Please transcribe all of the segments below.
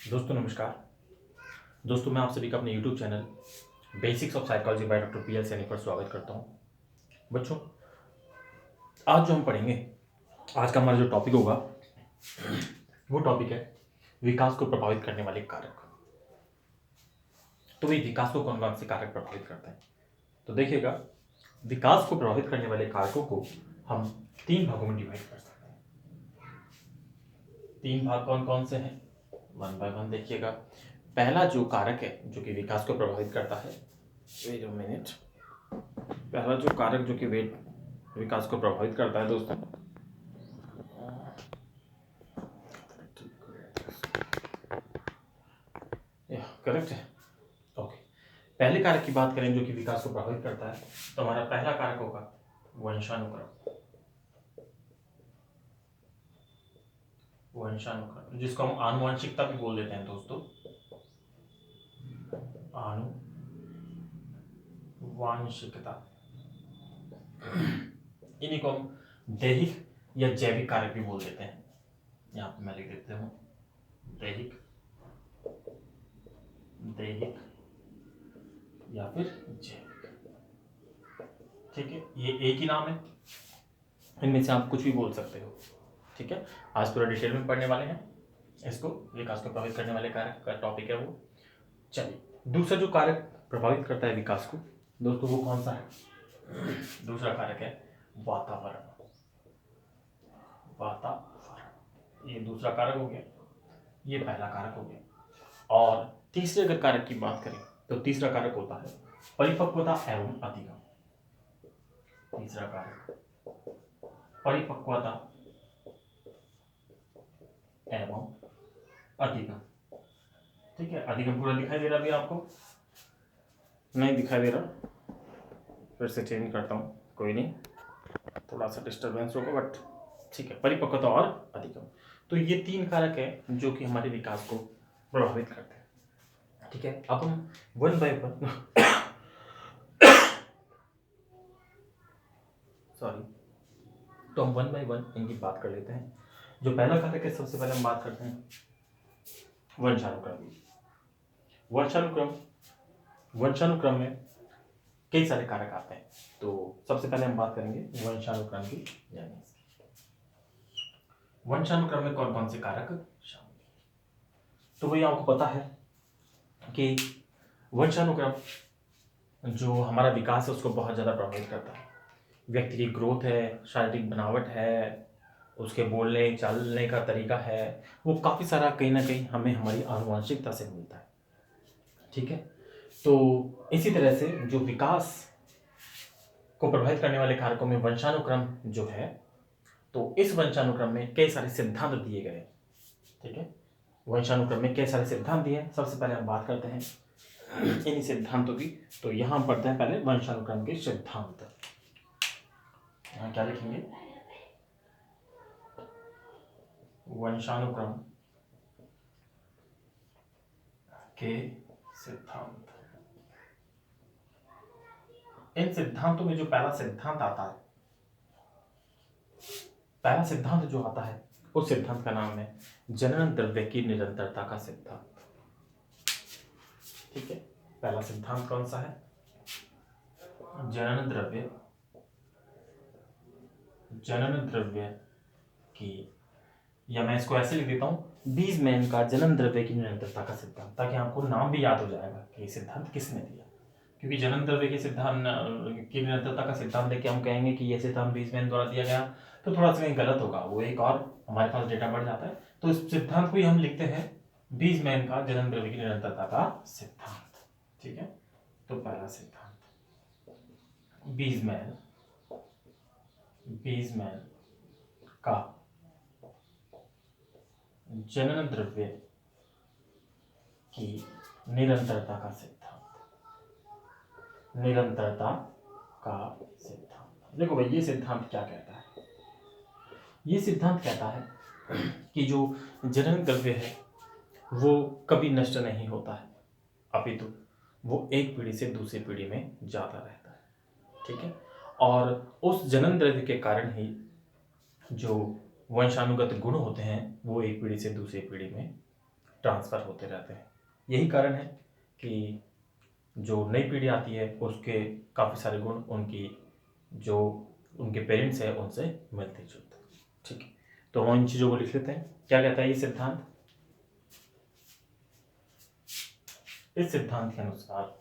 दोस्तों नमस्कार। दोस्तों मैं आप सभी का अपने YouTube channel basics of psychology by doctor P L Saini पर स्वागत करता हूँ। बच्चों, आज जो हम पढ़ेंगे, आज का हमारा जो टॉपिक होगा वो टॉपिक है विकास को प्रभावित करने वाले कारक। तो भाई विकास को कौन कौन से कारक प्रभावित करते हैं? तो देखिएगा, विकास को प्रभावित करने वाले कारकों को हम 3 भागों में डिवाइड कर सकते हैं। 3 भाग कौन कौन से हैं? वन बाय वन देखिएगा। पहला जो कारक है जो कि विकास को प्रभावित करता है, वेट अ मिनट, पहला जो कारक जो कि विकास को प्रभावित करता है दोस्तों, करेक्ट है। ओके, पहले कारक की बात करें जो कि विकास को प्रभावित करता है, तो हमारा पहला कारक होगा वंशानुक्रम। वंशानुक्रम जिसको हम आनुवंशिकता भी बोल देते हैं दोस्तों, आनुवंशिकता। इन्हीं को हम दैहिक या जैविक कारक भी बोल देते हैं। यहाँ पे मैं लिख देता हूँ दैहिक या फिर जैविक। ठीक है, ये एक ही नाम है, इनमें से आप कुछ भी बोल सकते हो। ठीक है, आज पूरा डिटेल में पढ़ने वाले हैं इसको, विकास को प्रभावित करने वाले कारक का टॉपिक है वो। चलिए, दूसरा जो कारक प्रभावित करता है विकास को दोस्तों, वो कौन सा है? दूसरा कारक है वातावरण। वातावरण, ये दूसरा कारक हो गया, ये पहला कारक हो गया। और तीसरे अगर कारक की बात करें तो तीसरा कारक होता है परिपक्वता एवं अधिगम। तीसरा कारक परिपक्वता एवं अधिगम। ठीक है, अधिगम पूरा दिखाई दे रहा अभी आपको? नहीं दिखाई दे रहा? फिर से चेंज करता हूँ, कोई नहीं, थोड़ा सा डिस्टर्बेंस होगा बट ठीक है। परिपक्वता और अधिगम, तो ये 3 कारक है जो कि हमारे विकास को प्रभावित करते हैं। ठीक है, अब हम वन बाय वन सॉरी, तो हम वन बाय वन इनकी बात कर लेते हैं। जो पहला कारक है, सबसे पहले हम बात करते हैं वंशानुक्रम की। वंशानुक्रम वंशानुक्रम में कई सारे कारक आते हैं, तो सबसे पहले हम बात करेंगे वंशानुक्रम की। यानी वंशानुक्रम में कौन कौन से कारक शामिल हैं? तो वही आपको पता है कि वंशानुक्रम जो हमारा विकास है उसको बहुत ज़्यादा प्रभावित करता है। व्यक्ति की ग्रोथ है, शारीरिक बनावट है, उसके बोलने चालने का तरीका है, वो काफ़ी सारा कहीं ना कहीं हमें हमारी आनुवंशिकता से मिलता है। ठीक है, तो इसी तरह से जो विकास को प्रभावित करने वाले कारकों में वंशानुक्रम जो है, तो इस वंशानुक्रम में कई सारे सिद्धांत दिए गए। ठीक है, वंशानुक्रम में कई सारे सिद्धांत दिए हैं। सबसे पहले हम बात करते हैं इन सिद्धांतों की। तो यहाँ हम पढ़ते हैं पहले वंशानुक्रम के सिद्धांत। यहाँ क्या लिखेंगे? वंशानुक्रम के सिद्धांत। इन सिद्धांतों में जो पहला सिद्धांत आता है, पहला सिद्धांत जो आता है उस सिद्धांत का नाम है जनन द्रव्य की निरंतरता का सिद्धांत। ठीक है, पहला सिद्धांत कौन सा है? जनन द्रव्य की, या मैं इसको ऐसे लिख देता हूं, बीजमैन का जनन द्रव्य की निरंतरता का सिद्धांत, ताकि आपको नाम भी याद हो जाएगा कि ये सिद्धांत किसने दिया। क्योंकि जनन द्रव्य के सिद्धांत की निरंतरता का सिद्धांत लेके हम कहेंगे कि यह सिद्धांत बीजमैन द्वारा दिया गया, तो थोड़ा सा कहीं गलत होगा, वो एक और हमारे पास डेटा बढ़ जाता है। तो इस सिद्धांत को ही हम लिखते हैं बीजमैन का जनन द्रव्य की निरंतरता का सिद्धांत। ठीक है, तो पहला सिद्धांत बीजमैन का जनन द्रव्य की निरंतरता का सिद्धांत। निरंतरता का सिद्धांत, देखो भाई, ये सिद्धांत क्या कहता है? ये सिद्धांत कहता है कि जो जनन द्रव्य है वो कभी नष्ट नहीं होता है, अपितु वो एक पीढ़ी से दूसरी पीढ़ी में जाता रहता है। ठीक है, और उस जनन द्रव्य के कारण ही जो वंशानुगत गुण होते हैं वो एक पीढ़ी से दूसरी पीढ़ी में ट्रांसफ़र होते रहते हैं। यही कारण है कि जो नई पीढ़ी आती है उसके काफ़ी सारे गुण उनकी जो उनके पेरेंट्स हैं उनसे मिलते जुलते हैं। ठीक है, तो हम इन चीज़ों को लिख लेते हैं। क्या कहता है ये सिद्धांत? इस सिद्धांत के अनुसार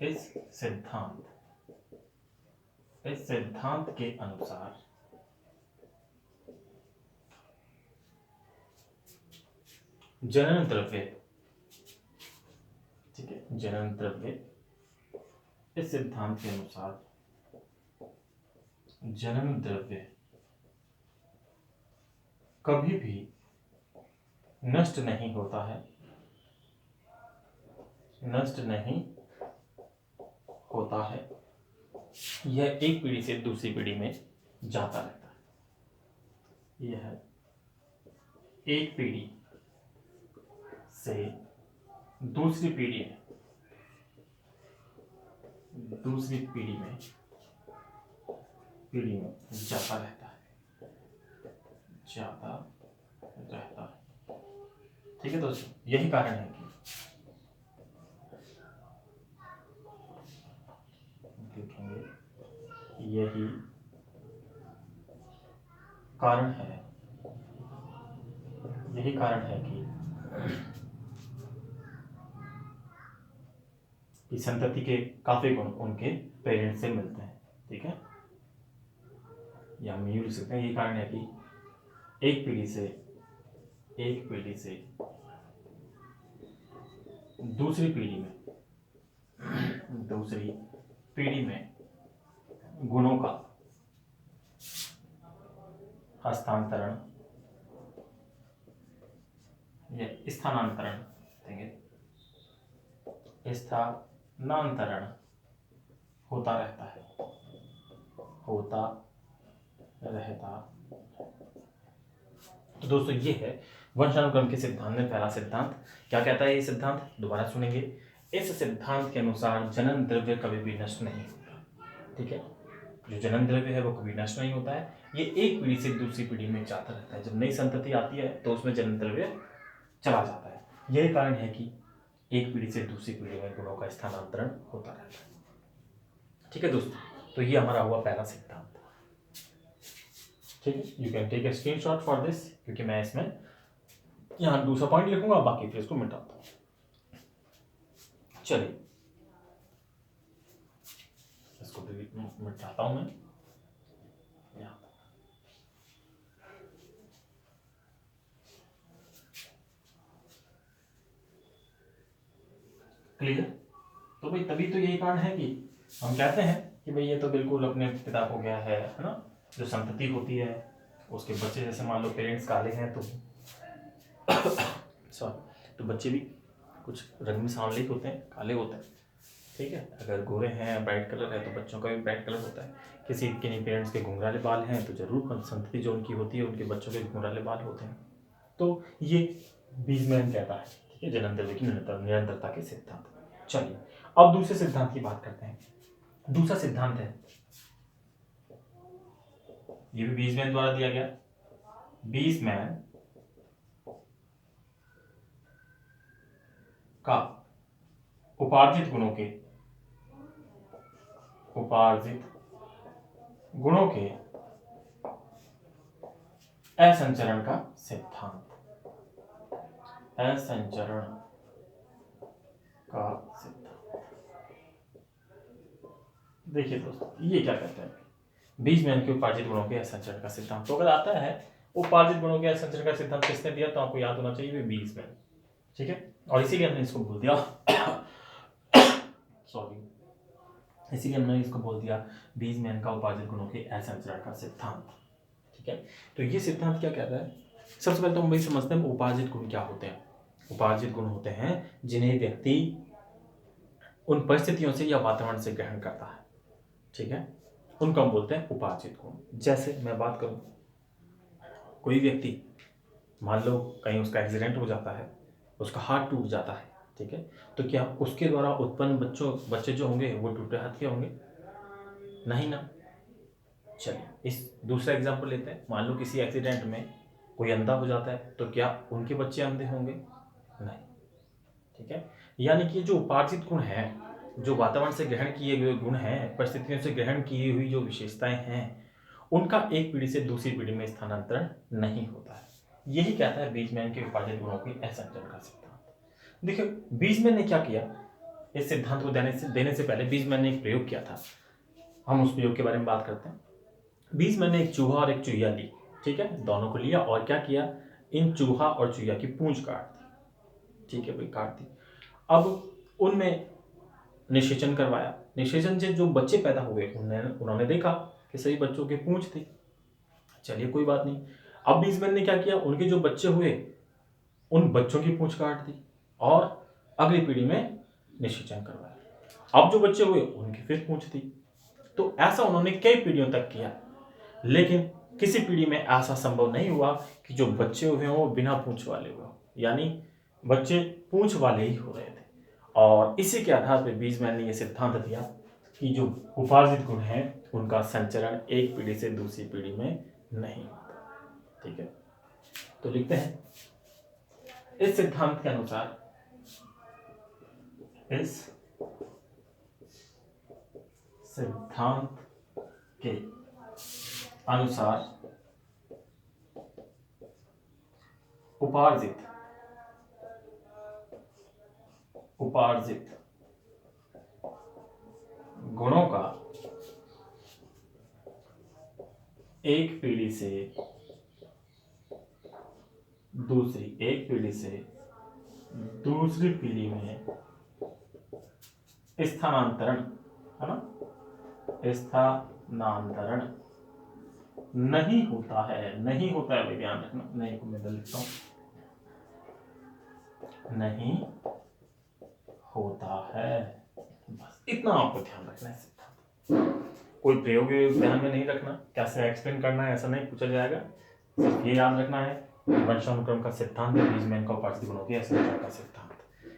इस सिद्धांत के अनुसार जनन द्रव्य, ठीक है, जनन द्रव्य, इस सिद्धांत के अनुसार जनन द्रव्य कभी भी नष्ट नहीं होता है, नष्ट नहीं होता है। यह एक पीढ़ी से दूसरी पीढ़ी में जाता रहता है। यह एक पीढ़ी से दूसरी पीढ़ी में जाता रहता है, ठीक है दोस्तों, यही कारण है कि यही कारण है कि संतति के काफी गुण उनके पेरेंट्स से मिलते हैं। ठीक है, या हम यूँ लिख सकते हैं, यही कारण है कि एक पीढ़ी से दूसरी पीढ़ी में गुणों का हस्तांतरण या स्थानांतरण होता रहता है। तो दोस्तों ये है वंशानुक्रम के सिद्धांत में पहला सिद्धांत। क्या कहता है ये सिद्धांत? दोबारा सुनेंगे। इस सिद्धांत के अनुसार जनन द्रव्य कभी भी नष्ट नहीं होता। ठीक है, जो जनन द्रव्य है वो कभी नष्ट नहीं होता है, ये एक पीढ़ी से दूसरी पीढ़ी में जाता रहता है। जब नई संतति आती है तो उसमें जनन द्रव्य चला जाता है। यही कारण है कि एक पीढ़ी से दूसरी पीढ़ी में गुणों का स्थानांतरण होता रहता है। ठीक है दोस्तों, तो ये हमारा हुआ पहला सिद्धांत। ठीक है, you can take a screenshot for this, क्योंकि मैं इसमें यहाँ दूसरा पॉइंट लिखूंगा, बाकी फिर इसको मिटाता हूँ। चलिए इसको मिटाता हूँ मैं। क्लियर? तो भाई तभी तो यही कारण है कि हम कहते हैं कि भाई ये तो बिल्कुल अपने पिता को गया है ना। जो संतति होती है उसके बच्चे, जैसे मान लो पेरेंट्स काले हैं तो तो बच्चे भी कुछ रंग में सांवले होते हैं, काले होते हैं। ठीक है, अगर गोरे हैं, ब्राइट कलर है, तो बच्चों का भी ब्राइट कलर होता है। किसी पेरेंट्स के घुंघराले बाल हैं तो जरूर संतति जो उनकी होती है उनके बच्चों के घुंघराले बाल होते हैं। तो ये बीजमैन कहता है, ठीक है, जनन द्रव्य की निरंतरता के सिद्धांत। चलिए अब दूसरे सिद्धांत की बात करते हैं। दूसरा सिद्धांत है, ये भी बीजमैन द्वारा दिया गया। बीजमैन का उपार्जित गुणों के असंचरण का सिद्धांत। देखिए दोस्तों, ये क्या कहते हैं? बीजमैन के उपार्जित गुणों के असंचरण का सिद्धांत। तो अगर आता है उपार्जित गुणों के असंचरण का सिद्धांत किसने दिया, तो आपको याद होना चाहिए बीजमैन। ठीक है, और इसीलिए हमने इसको बोल दिया इसीलिए हमने इसको बोल दिया बीजमैन का उपार्जित गुणों के असंचरण का सिद्धांत। ठीक है, तो ये सिद्धांत क्या कहता है? सबसे पहले तो हम वही समझते हैं उपार्जित गुण क्या होते हैं। उपार्जित गुण होते हैं जिन्हें व्यक्ति उन परिस्थितियों से या वातावरण से ग्रहण करता है। ठीक है, उनको हम बोलते हैं उपार्जित गुण। जैसे मैं बात करूं, कोई व्यक्ति मान लो कहीं उसका एक्सीडेंट हो जाता है, उसका हाथ टूट जाता है। ठीक है, तो क्या उसके द्वारा उत्पन्न बच्चे जो होंगे वो टूटे हाथ के होंगे? नहीं ना। चलिए इस दूसरा एग्जाम्पल लेते हैं। मान लो किसी एक्सीडेंट में कोई अंधा हो जाता है तो क्या उनके बच्चे अंधे होंगे? नहीं। ठीक है, यानी कि जो उपार्जित गुण है, जो वातावरण से ग्रहण किए हुए गुण हैं, परिस्थितियों से ग्रहण की हुई जो विशेषताएं हैं, उनका एक पीढ़ी से दूसरी पीढ़ी में स्थानांतरण नहीं होता है। यही कहता है बीजमैन के उपार्जित गुणों की असंचरण का सिद्धांत। देखिए बीजमैन ने क्या किया, इस सिद्धांत को देने से पहले बीजमैन ने एक प्रयोग किया था। हम उस प्रयोग के बारे में बात करते हैं। बीजमैन ने एक चूहा और एक चूहिया ली, ठीक है, दोनों को लिया और क्या किया, इन चूहा और चूहिया की पूंछ काट दी। ठीक है भाई, काट दी। अब उनमें निषेचन करवाया। निषेचन से जो बच्चे पैदा हुए उन्होंने देखा कि सही बच्चों की पूंछ थी। चलिए कोई बात नहीं। अब बीजमैन ने क्या किया, उनके जो बच्चे हुए उन बच्चों की पूंछ काट दी और अगली पीढ़ी में निषेचन करवाया। अब जो बच्चे हुए उनकी फिर पूंछ दी। तो ऐसा उन्होंने कई पीढ़ियों तक किया, लेकिन किसी पीढ़ी में ऐसा संभव नहीं हुआ कि जो बच्चे हुए वो बिना पूंछ वाले हुए, यानी बच्चे पूंछ वाले ही हो रहे थे। और इसी के आधार पर बीजमैन ने यह सिद्धांत दिया कि जो उपार्जित गुण हैं उनका संचरण एक पीढ़ी से दूसरी पीढ़ी में नहीं होता। ठीक है, तो लिखते हैं इस सिद्धांत के अनुसार, इस सिद्धांत के अनुसार उपार्जित गुणों का एक पीढ़ी से दूसरी पीढ़ी में स्थानांतरण, है ना, स्थानांतरण नहीं होता है भाई, ध्यान रखना। नहीं को मैं लिखता हूं, नहीं होता है, बस इतना आपको ध्यान रखना है। कोई प्रयोग ध्यान में नहीं रखना, कैसे एक्सप्लेन करना है ऐसा नहीं पूछा जाएगा। सिर्फ ये याद रखना है वंशानुक्रम का सिद्धांत है बीजमैन का उपार्जित गुणों के असंचरण का सिद्धांत,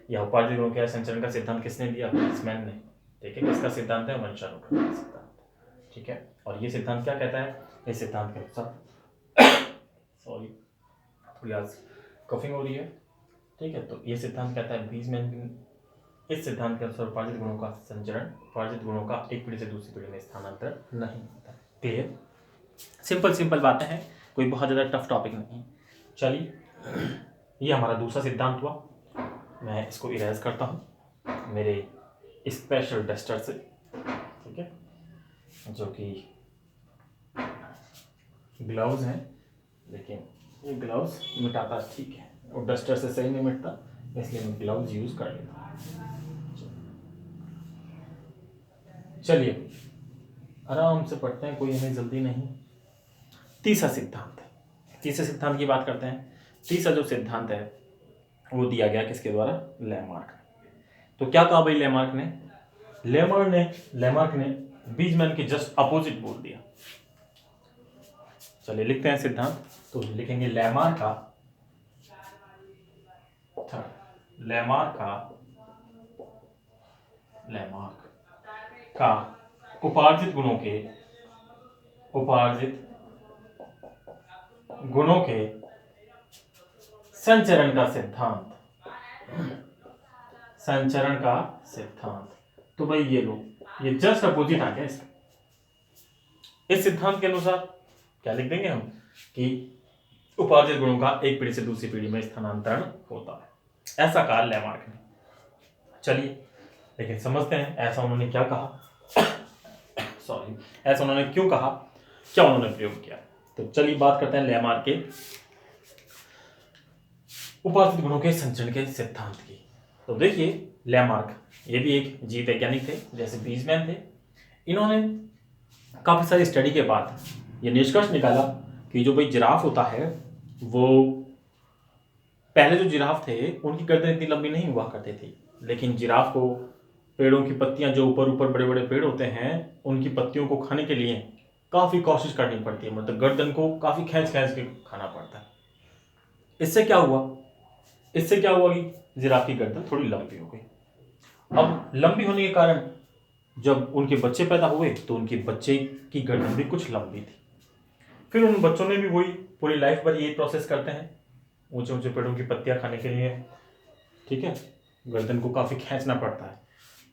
या उपार्जित गुणों के असंचरण का सिद्धांत किसने दिया? बीजमैन ने। ठीक है, किसका सिद्धांत है? वंशानुक्रम का सिद्धांत। ठीक है, और ये सिद्धांत क्या कहता है? इस सिद्धांत के अनुसार सॉरी थोड़ी आज कफिंग हो रही है। ठीक है, तो ये सिद्धांत कहता है बीजमैन इस सिद्धांत के अनुसार उपार्जित गुणों का संचरण, उपार्जित गुणों का एक पीढ़ी से दूसरी पीढ़ी में स्थानांतरण नहीं होता। क्लियर? सिंपल बातें हैं, कोई बहुत ज़्यादा टफ टॉपिक नहीं। चलिए, ये हमारा दूसरा सिद्धांत हुआ। मैं इसको इरेज करता हूँ मेरे स्पेशल डस्टर से, ठीक है, जो कि ग्लव्स हैं, लेकिन ये ग्लव्स मिटाता ठीक है, और डस्टर से सही नहीं मिटता, इसलिए मैं ग्लव्स यूज़ कर लेता हूँ। चलिए आराम से पढ़ते हैं, कोई हमें जल्दी नहीं। तीसरा सिद्धांत, तीसरे सिद्धांत की बात करते हैं। तीसरा जो सिद्धांत है वो दिया गया किसके द्वारा? लैमार्क ने। तो क्या कहा भाई लैमार्क ने? लैमार्क ने बीजमैन के जस्ट अपोजिट बोल दिया। चलिए लिखते हैं सिद्धांत। तो लिखेंगे लैमार्क का उपार्जित गुणों के संचरण का सिद्धांत। तो भाई ये लो, ये जस्ट अपोजिट आ गया इसका। इस सिद्धांत के अनुसार क्या लिख देंगे हम कि उपार्जित गुणों का एक पीढ़ी से दूसरी पीढ़ी में स्थानांतरण होता है, ऐसा कहा लैमार्क ने। चलिए लेकिन समझते हैं ऐसा उन्होंने क्या कहा सॉरी ऐसा उन्होंने क्यों कहा, क्या उन्होंने प्रयोग किया। तो चलिए बात करते हैं लैमार्क के उपार्जित गुणों के संचरण के सिद्धांत की। तो देखिए लैमार्क ये भी एक जीव वैज्ञानिक थे जैसे बीजमैन थे। इन्होंने काफी सारी स्टडी के बाद ये निष्कर्ष निकाला कि जो भाई जिराफ होता है, वो पहले जो जिराफ थे उनकी गर्दन इतनी लंबी नहीं हुआ करती थी, लेकिन जिराफ को पेड़ों की पत्तियां, जो ऊपर ऊपर बड़े बड़े पेड़ होते हैं, उनकी पत्तियों को खाने के लिए काफ़ी कोशिश करनी पड़ती है, मतलब गर्दन को काफ़ी खींच खींच के खाना पड़ता है। इससे क्या हुआ कि जिराफ की गर्दन थोड़ी लंबी हो गई। अब लंबी होने के कारण जब उनके बच्चे पैदा हुए तो उनके बच्चे की गर्दन भी कुछ लंबी थी। फिर उन बच्चों ने भी वही पूरी लाइफ भर यही प्रोसेस करते हैं, ऊंचे ऊंचे पेड़ों की पत्तियां खाने के लिए, ठीक है, गर्दन को काफी खींचना पड़ता है।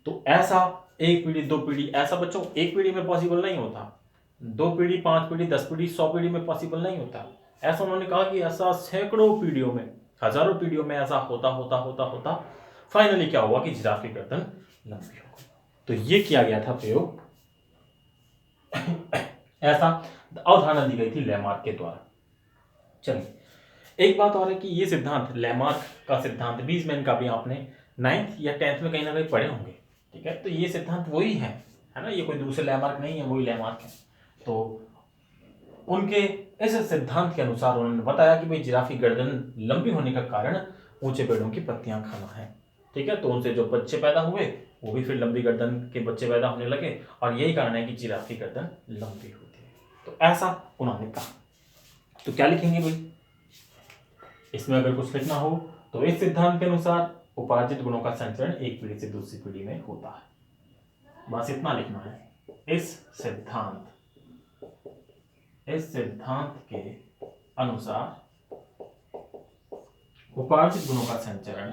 तो ऐसा एक पीढ़ी, दो पीढ़ी, ऐसा बच्चों एक पीढ़ी में पॉसिबल नहीं होता, 2 पीढ़ी, 5 पीढ़ी, 10 पीढ़ी, 100 पीढ़ी में पॉसिबल नहीं होता। ऐसा उन्होंने कहा कि ऐसा सैकड़ों पीढ़ियों में, हजारों पीढ़ियों में ऐसा होता होता होता होता फाइनली क्या हुआ कि जिराफ की गर्दन लंबी हो गई। तो ये किया गया था प्रयोग, ऐसा अवधारणा दी गई थी लैमार्क के द्वारा। चलिए, एक बात और है कि ये सिद्धांत, लैमार्क का सिद्धांत, बीजमैन का भी आपने 9th या 10th में कहीं ना कहीं पढ़े होंगे, ठीक है। तो ये सिद्धांत वही है ना, ये कोई दूसरे लैमार्क नहीं है, वही लैमार्क है। तो उनके इस सिद्धांत के अनुसार उन्होंने बताया कि भाई जिराफ की गर्दन लंबी होने का कारण ऊंचे पेड़ों की पत्तियां खाना है, ठीक है। तो उनसे जो बच्चे पैदा हुए वो भी फिर लंबी गर्दन के बच्चे पैदा होने लगे, और यही कारण है कि जिराफ की गर्दन लंबी होती है। तो ऐसा उन्होंने कहा। तो क्या लिखेंगे भाई इसमें, अगर कुछ लिखना हो तो इस सिद्धांत के अनुसार उपार्जित गुणों का संचरण एक पीढ़ी से दूसरी पीढ़ी में होता है, बस इतना लिखना है। इस सिद्धांत के अनुसार उपार्जित गुणों का संचरण,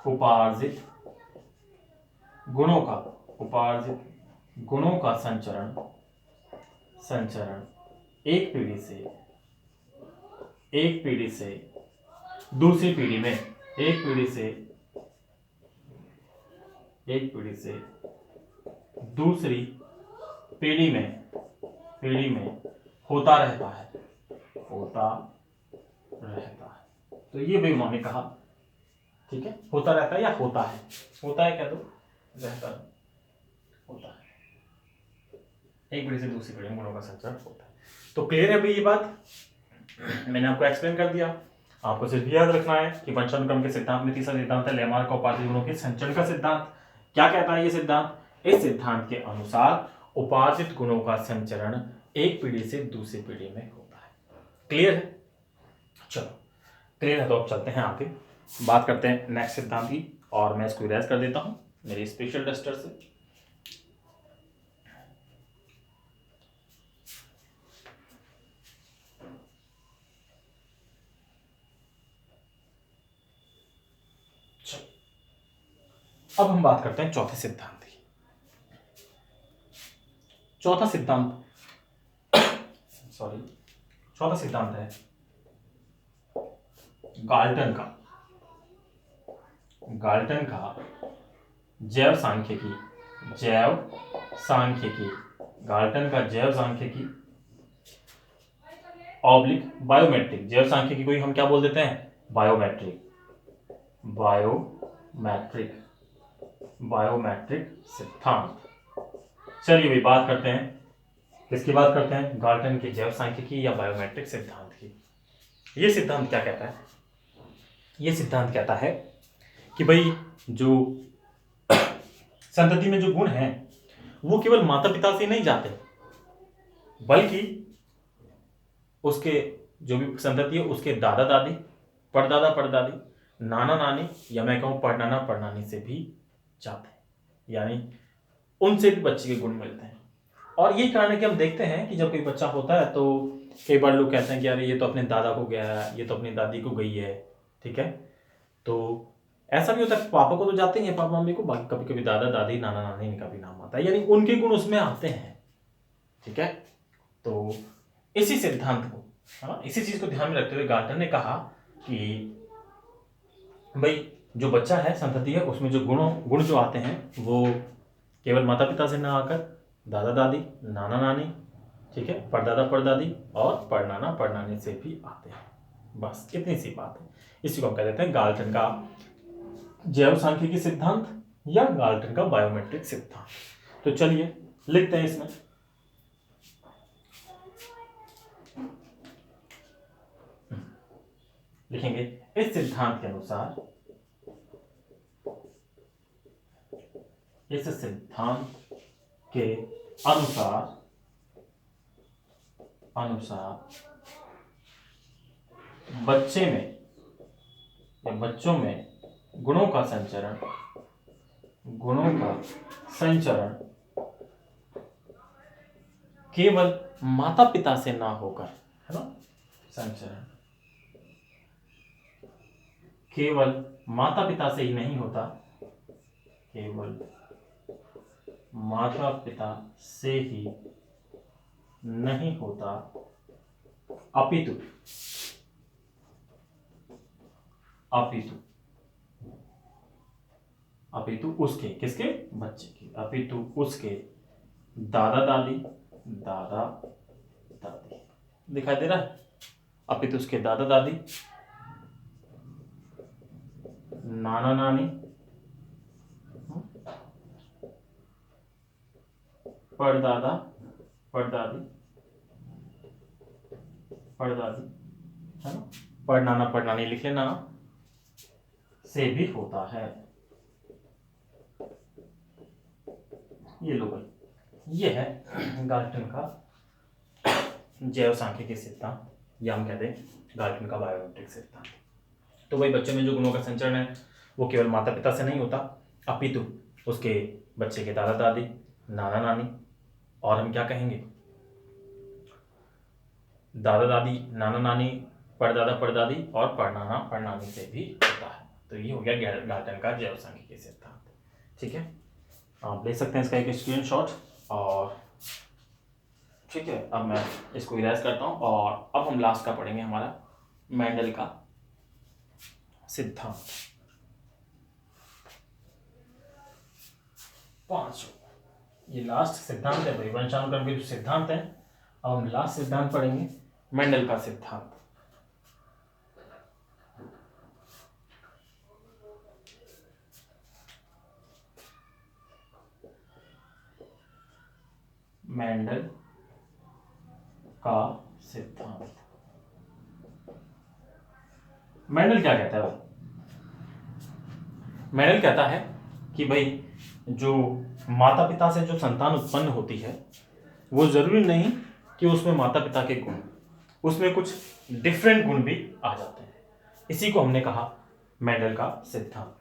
उपार्जित गुणों का संचरण एक पीढ़ी से दूसरी पीढ़ी में, एक पीढ़ी से दूसरी पीढ़ी में होता रहता है। तो ये भी उन्होंने कहा, ठीक है, होता रहता है या होता है, होता है क्या, तो रहता होता है, एक पीढ़ी से दूसरी पीढ़ी में गुणों का संचरण होता है। तो क्लियर है भाई ये बात, मैंने आपको एक्सप्लेन कर दिया। आपको सिर्फ याद रखना है कि वंशानुक्रम के सिद्धांत में तीसरा सिद्धांत है लैमार्क का उपार्जित गुणों के संचरण का सिद्धांत। क्या कहता है ये सिद्धांत? इस सिद्धांत के अनुसार उपार्जित गुणों का संचरण एक पीढ़ी से दूसरी पीढ़ी में होता है। क्लियर है? चलो क्लियर है, तो अब चलते हैं आगे, बात करते हैं नेक्स्ट सिद्धांत की, और मैं इसको इरेज कर देता हूं मेरी स्पेशल डस्टर से। अब हम बात करते हैं चौथे सिद्धांत की। चौथा सिद्धांत है गाल्टन का जैव सांख्यिकी, गाल्टन का जैव सांख्यिकी ऑब्लिक बायोमेट्रिक, जैव सांख्यिकी को हम क्या बोल देते हैं? बायोमेट्रिक सिद्धांत। चलिए भाई बात करते हैं, किसकी बात करते हैं? गाल्टन के जैव सांख्यिकी या बायोमेट्रिक सिद्धांत की। ये सिद्धांत क्या कहता है? ये सिद्धांत कहता है कि भाई जो संतति में जो गुण हैं वो केवल माता पिता से नहीं जाते, बल्कि उसके जो भी संतति है उसके दादा दादी, परदादा परदादी, नाना नानी, या मैं कहूं परनाना परनानी से भी जाते हैं, यानी उनसे भी बच्चे के गुण मिलते हैं। और यही कारण है कि हम देखते हैं कि जब कोई बच्चा होता है तो कई बार लोग कहते हैं कि अरे ये तो अपने दादा को गया है, ये तो अपनी दादी को गई है, ठीक है। तो ऐसा भी होता है, पापा को तो जाते ही हैं, पापा मम्मी को, बाकी कभी कभी दादा दादी नाना नानी का भी नाम आता है, यानी उनके गुण उसमें आते हैं, ठीक है। तो इसी सिद्धांत को, हाँ, इसी चीज को ध्यान में रखते हुए गाल्टन ने कहा कि भाई जो बच्चा है, संतति है, उसमें जो गुण जो आते हैं वो केवल माता पिता से ना आकर दादा दादी, नाना नानी, ठीक है, परदादा परदादी और परनाना परनानी से भी आते हैं। बस इतनी सी बात है। इसी को हम कह देते हैं गाल्टन का जैव सांख्यिकी सिद्धांत या गाल्टन का बायोमेट्रिक सिद्धांत। तो चलिए लिखते हैं इसमें, लिखेंगे इस सिद्धांत के अनुसार, बच्चों में गुणों का संचरण केवल माता पिता से ना होकर, है ना, संचरण केवल माता पिता से ही नहीं होता, केवल माता पिता से ही नहीं होता, अपितु अपितु अपितु उसके, किसके, बच्चे के, अपितु उसके दादा दादी, दादा दादी, दिखाई दे रहा है, अपितु उसके दादा दादी, नाना नानी, परदादा परदादी, परदादी, है ना, परनाना परनानी लिख लेना, से भी होता है। ये लो भाई, ये है गाल्टन का जैव सांख्यिकी सिद्धांत, या हम कहते हैं गाल्टन का बायोमेट्रिक सिद्धांत। तो भाई बच्चों में जो गुणों का संचरण है वो केवल माता पिता से नहीं होता, अपितु उसके बच्चे के दादा दादी, नाना नानी, और हम क्या कहेंगे, दादा दादी, नाना नानी, परदादा परदादी और परनाना परनानी से भी होता है। तो ये हो गया गाल्टन का जैव सांख्यिकी सिद्धांत। ठीक है, आप ले सकते हैं इसका एक स्क्रीनशॉट। और ठीक है, अब मैं इसको इरेज करता हूँ और अब हम लास्ट का पढ़ेंगे, हमारा मेंडल का सिद्धांत 5। ये लास्ट सिद्धांत है भाई, वंशानुक्रम के जो सिद्धांत है। अब हम लास्ट सिद्धांत पढ़ेंगे, मेंडल का सिद्धांत। मेंडल का सिद्धांत। मेंडल क्या कहता है भाई? मेंडल कहता है कि भाई जो माता पिता से जो संतान उत्पन्न होती है वो जरूरी नहीं कि उसमें माता पिता के गुण, उसमें कुछ डिफरेंट गुण भी आ जाते हैं। इसी को हमने कहा मेंडल का सिद्धांत।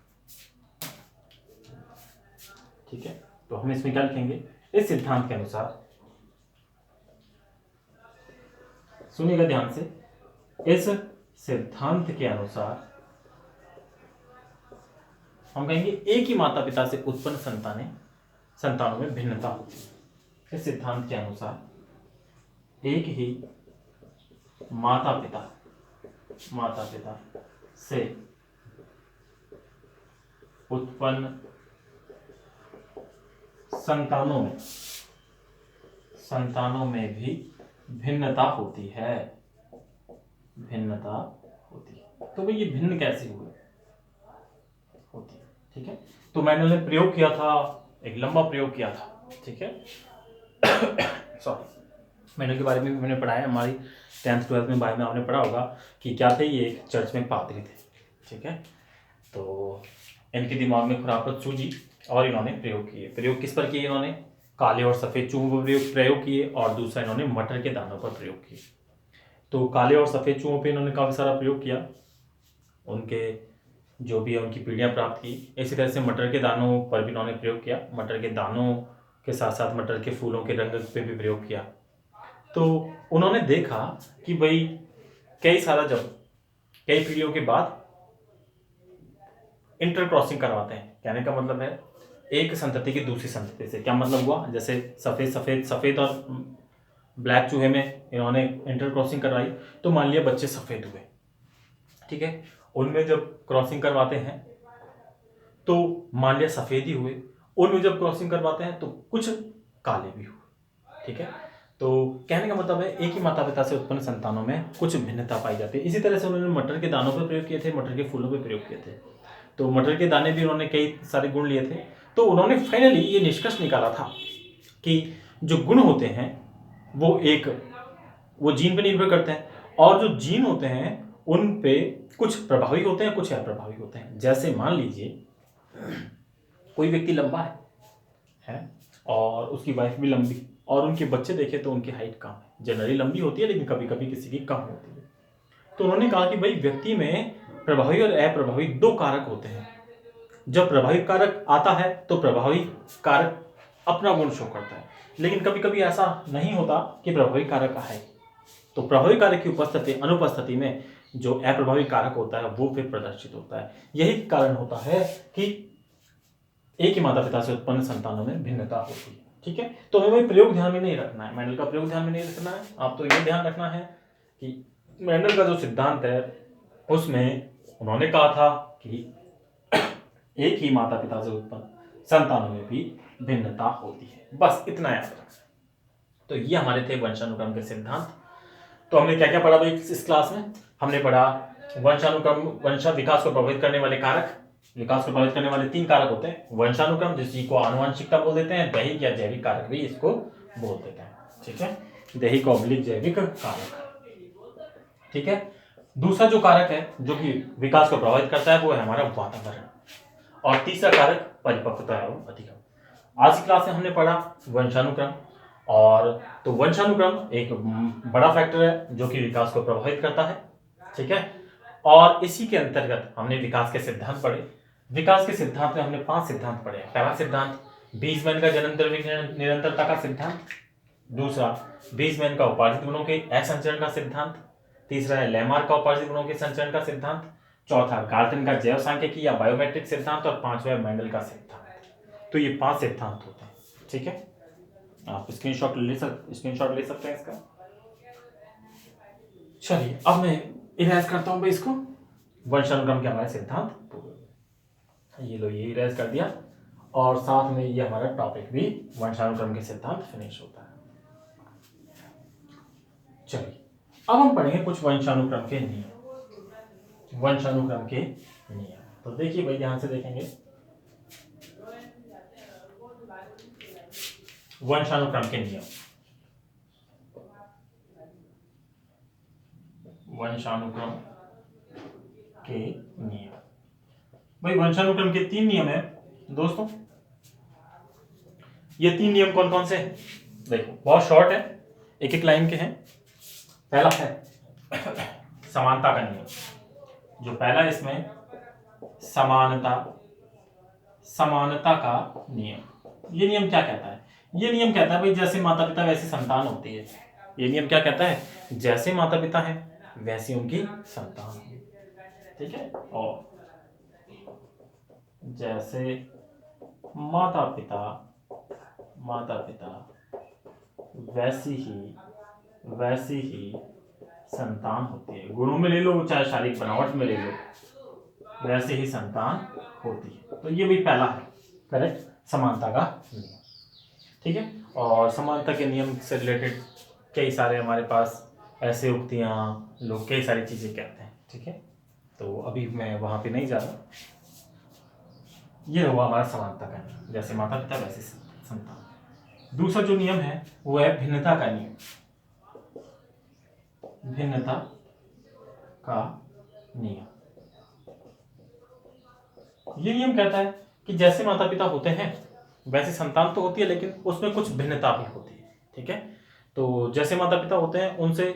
ठीक है, तो हम इसमें क्या लिखेंगे, इस सिद्धांत के अनुसार, सुनिएगा ध्यान से, इस सिद्धांत के अनुसार हम कहेंगे एक ही माता पिता से उत्पन्न संतानों में भिन्नता होती है। इस सिद्धांत के अनुसार एक ही माता पिता से उत्पन्न संतानों में भी भिन्नता होती है। तो भाई ये भिन्न कैसे हुए होती है? ठीक है, तो मेंडल ने प्रयोग किया था, एक लंबा प्रयोग किया था। ठीक है सॉरी, मेंडल के बारे में मैंने पढ़ा है, हमारी 10th 12th में बारे में आपने पढ़ा होगा कि क्या थे, ये एक चर्च में पादरी थे। ठीक है, तो इनके दिमाग में खुरापत सूझी और इन्होंने प्रयोग किए। प्रयोग किस पर किए इन्होंने? काले और सफ़ेद चूहों पर प्रयोग किए, और दूसरा इन्होंने मटर के दानों पर प्रयोग किए। तो काले और सफ़ेद चूहों पे इन्होंने काफ़ी सारा प्रयोग किया, उनके जो भी उनकी पीढ़ियाँ प्राप्त की। इसी तरह से मटर के दानों पर भी इन्होंने प्रयोग किया, मटर के दानों के साथ साथ मटर के फूलों के रंग पे भी प्रयोग किया। तो उन्होंने देखा कि भाई कई पीढ़ियों के बाद इंटर क्रॉसिंग करवाते हैं। कहने का मतलब है एक संतति की दूसरी संतति से। क्या मतलब हुआ? जैसे सफ़ेद और ब्लैक चूहे में इन्होंने इंटर क्रॉसिंग करवाई, तो मान लिया बच्चे सफ़ेद हुए। ठीक है, उनमें जब क्रॉसिंग करवाते हैं तो मान लिया सफ़ेद ही हुए, उनमें जब क्रॉसिंग करवाते हैं तो कुछ काले भी हुए। ठीक है, तो कहने का मतलब है एक ही माता पिता से उत्पन्न संतानों में कुछ भिन्नता पाई जाती है। इसी तरह से उन्होंने मटर के दानों पर प्रयोग किए थे, मटर के फूलों पर प्रयोग किए थे। तो मटर के दाने भी उन्होंने कई सारे गुण लिए थे। तो उन्होंने फाइनली ये निष्कर्ष निकाला था कि जो गुण होते हैं वो जीन पे निर्भर करते हैं, और जो जीन होते हैं उन पे कुछ प्रभावी होते हैं, कुछ अप्रभावी होते हैं। जैसे मान लीजिए कोई व्यक्ति लंबा है और उसकी वाइफ भी लंबी, और उनके बच्चे देखे तो उनकी हाइट कम है। जनरली लंबी होती है लेकिन कभी कभी किसी की कम होती है। तो उन्होंने कहा कि भाई व्यक्ति में प्रभावी और अप्रभावी दो कारक होते हैं। जब प्रभावी कारक आता है तो प्रभावी कारक अपना गुण शो करता है, लेकिन कभी कभी ऐसा नहीं होता कि प्रभावी कारक है, तो प्रभावी कारक की उपस्थिति अनुपस्थिति में जो अप्रभावी कारक होता है वो फिर प्रदर्शित होता है। यही कारण होता है कि एक ही माता पिता से उत्पन्न संतानों में भिन्नता होती है। ठीक है, तो हमें प्रयोग ध्यान में नहीं रखना है, मेंडल का प्रयोग ध्यान में नहीं रखना है। आप तो ये ध्यान रखना है कि मेंडल का जो सिद्धांत है उसमें उन्होंने कहा था कि एक ही माता पिता से उत्पन्न संतानों में भी भिन्नता होती है, बस इतना याद रखना। तो ये हमारे थे वंशानुक्रम के सिद्धांत। तो हमने क्या क्या पढ़ा भाई इस क्लास में? हमने पढ़ा वंशानुक्रम, विकास को प्रभावित करने वाले कारक। विकास को प्रभावित करने वाले 3 कारक होते हैं। वंशानुक्रम, जिसको आनुवंशिकता बोल देते हैं, दैहिक या जैविक कारक भी इसको बोल देते हैं। ठीक है, दैहिक ऑब्लिक जैविक कारक। ठीक है, दूसरा जो कारक है जो कि विकास को प्रभावित करता है वो है हमारा वातावरण, और तीसरा कारक परिपक्वता एवं अधिगम। आज की क्लास में हमने पढ़ा वंशानुक्रम, और तो वंशानुक्रम एक बड़ा फैक्टर है जो कि विकास को प्रभावित करता है। ठीक है, और इसी के अंतर्गत हमने विकास के सिद्धांत पढ़े। विकास के सिद्धांत में हमने 5 सिद्धांत पढ़े। पहला सिद्धांत बीजमैन का जन्म द्रव्य निरंतरता का सिद्धांत। दूसरा बीजमैन का उपार्जित गुणों के असंचरण का सिद्धांत। तीसरा है लेमार्क का उपार्जित गुणों के संचरण का सिद्धांत। चौथा गाल्टन का जैव सांख्यिकी या बायोमेट्रिक सिद्धांत, और पांचवा मेंडल का सिद्धांत। तो ये 5 सिद्धांत होते हैं। ठीक है, आप स्क्रीनशॉट ले सकते हैं इसका। चलिए अब मैं इरेज करता हूं भाई इसको। वंशानुक्रम के हमारे सिद्धांत ये लो, ये इरेज कर दिया, और साथ में ये हमारा टॉपिक भी वंशानुक्रम के सिद्धांत फिनिश होता है। चलिए अब हम पढ़ेंगे कुछ वंशानुक्रम के नियम। वंशानुक्रम के नियम तो देखिए भाई, ध्यान से देखेंगे। वंशानुक्रम के नियम, वंशानुक्रम के नियम भाई, वंशानुक्रम के 3 नियम है दोस्तों। ये 3 नियम कौन कौन से हैं? देखो बहुत शॉर्ट है, एक एक लाइन के हैं। पहला है समानता का नियम। जो पहला इसमें समानता का नियम। ये नियम क्या कहता है? ये नियम कहता है भाई जैसे माता पिता वैसी संतान होती है। ये नियम क्या कहता है? जैसे माता पिता है वैसी उनकी संतान होगी। ठीक है, और जैसे माता पिता वैसी ही संतान होती है। गुणों में ले लो चाहे शारीरिक बनावट में ले लो, वैसे ही संतान होती है। तो ये भी पहला है करेक्ट, समानता का नियम। ठीक है, और समानता के नियम से रिलेटेड कई सारे हमारे पास ऐसे उक्तियां, लोग कई सारी चीजें कहते हैं। ठीक है, तो अभी मैं वहां पे नहीं जा रहा। ये हुआ हमारा समानता का नियम, जैसे माता पिता वैसे संतान। दूसरा जो नियम है वो है भिन्नता का नियम। भिन्नता का नियम, ये नियम कहता है कि जैसे माता पिता होते हैं वैसे संतान तो होती है, लेकिन उसमें कुछ भिन्नता भी होती है। ठीक है, तो जैसे माता पिता होते हैं उनसे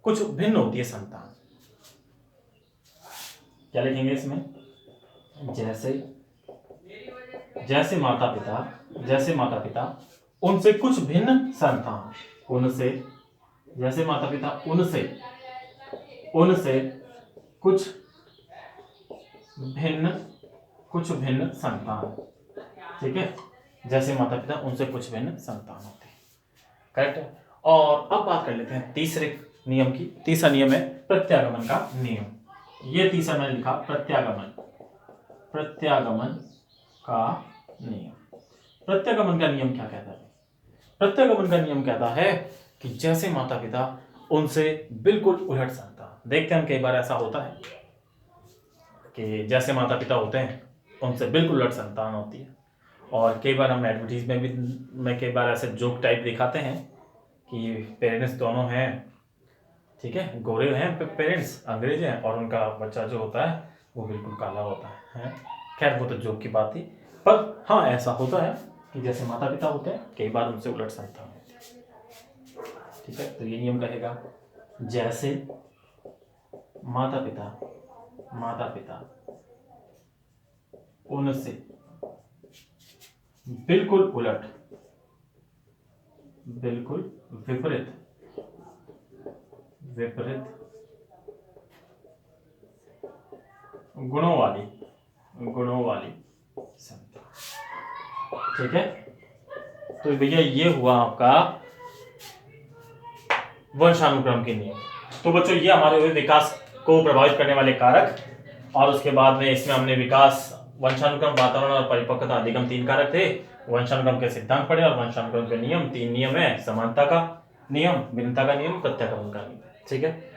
कुछ भिन्न होती है संतान। क्या लिखेंगे इसमें? जैसे माता पिता उनसे कुछ भिन्न संतान। जैसे माता पिता उनसे कुछ भिन्न संतान। ठीक है, जैसे माता पिता उनसे कुछ भिन्न संतान होते हैं। करेक्ट है। और अब बात कर लेते हैं तीसरे नियम की। तीसरा नियम है प्रत्यागमन का नियम। ये तीसरा मैंने लिखा प्रत्यागमन का नियम। प्रत्यागमन का नियम क्या कहता है? प्रत्यागमन का नियम कहता है कि जैसे माता पिता उनसे बिल्कुल उलट संतान। देखते हैं हम कई बार ऐसा होता है कि जैसे माता पिता होते हैं उनसे बिल्कुल उलट संतान होती है। और कई बार हम एडवर्टीज में कई बार ऐसे जोक टाइप दिखाते हैं कि पेरेंट्स दोनों हैं, ठीक है, गोरे हैं पेरेंट्स, अंग्रेज हैं, और उनका बच्चा जो होता है वो बिल्कुल काला होता है। खैर वो तो जोक की बात थी, पर हाँ ऐसा होता है कि जैसे माता पिता होते हैं कई बार उनसे उलट संतान होती है। ठीक है, तो ये नियम रहेगा जैसे माता पिता उनसे बिल्कुल उलट बिल्कुल विपरीत, विपरीत गुणों वाली, गुणों वाली संख्या। ठीक है, तो भैया ये हुआ आपका वंशानुक्रम के नियम। तो बच्चों ये हमारे हुए विकास को प्रभावित करने वाले कारक, और उसके बाद में इसमें हमने विकास, वंशानुक्रम, वातावरण और परिपक्वता अधिगम 3 कारक थे। वंशानुक्रम के सिद्धांत पढ़े और वंशानुक्रम के नियम 3 नियम है, समानता का नियम, भिन्नता का नियम, प्रत्याक्रमण का नियम। ठीक है,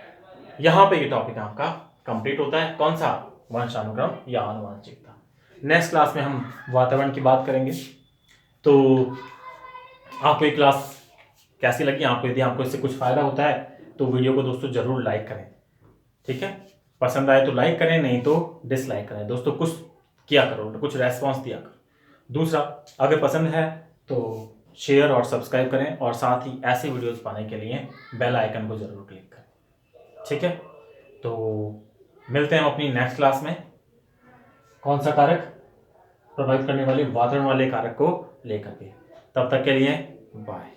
यहाँ पे ये टॉपिक आपका कंप्लीट होता है। कौन सा? वंशानुक्रम या आनुवंशिकता। नेक्स्ट क्लास में हम वातावरण की बात करेंगे। तो आपको ये क्लास कैसी लगी? आपको यदि आपको इससे कुछ फायदा होता है तो वीडियो को दोस्तों जरूर लाइक करें। ठीक है, पसंद आए तो लाइक करें, नहीं तो डिसलाइक करें। दोस्तों कुछ किया करो, कुछ रेस्पॉन्स दिया करो। दूसरा, अगर पसंद है तो शेयर और सब्सक्राइब करें, और साथ ही ऐसे वीडियोस पाने के लिए बेल आइकन को जरूर क्लिक करें। ठीक है, तो मिलते हैं हम अपनी नेक्स्ट क्लास में कौन सा कारक प्रभावित करने वाले वातावरण वाले कारक को लेकर के। तब तक के लिए बाय।